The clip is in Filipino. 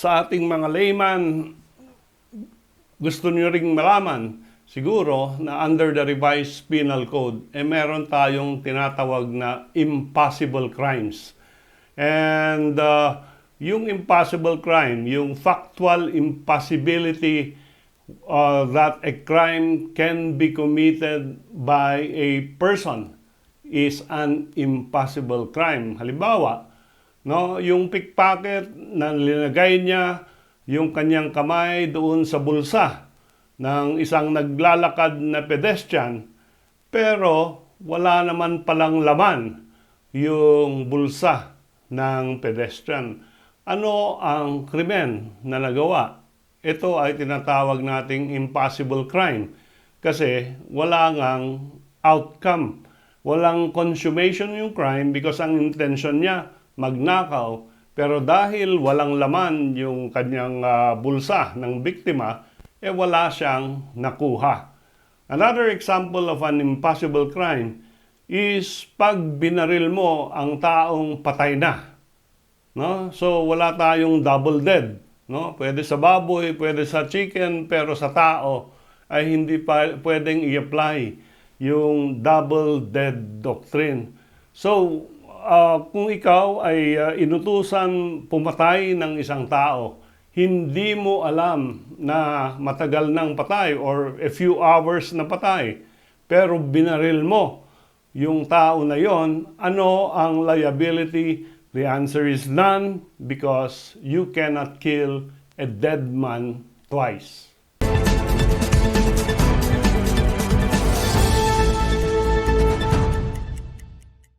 sa ating mga layman, gusto nyo ring malaman, siguro na under the revised penal code, meron tayong tinatawag na impossible crimes. And yung impossible crime, yung factual impossibility that a crime can be committed by a person is an impossible crime. Halimbawa, no, yung pickpocket na linagay niya yung kanyang kamay doon sa bulsa ng isang naglalakad na pedestrian, pero wala naman palang laman yung bulsa ng pedestrian. Ano ang krimen na nagawa? Ito ay tinatawag nating impossible crime kasi wala ngang outcome. Walang consummation yung crime because ang intention niya magnakaw, pero dahil walang laman yung kanyang bulsa ng biktima, wala siyang nakuha. Another example of an impossible crime is pag binaril mo ang taong patay na. No? So wala tayong double dead. No? Pwede sa baboy, pwede sa chicken, pero sa tao ay hindi pa pwedeng i-apply yung double dead doctrine. So kung ikaw ay inutusan pumatay ng isang tao, hindi mo alam na matagal nang patay or a few hours na patay, pero binaril mo yung tao na yon, ano ang liability? The answer is none because you cannot kill a dead man twice.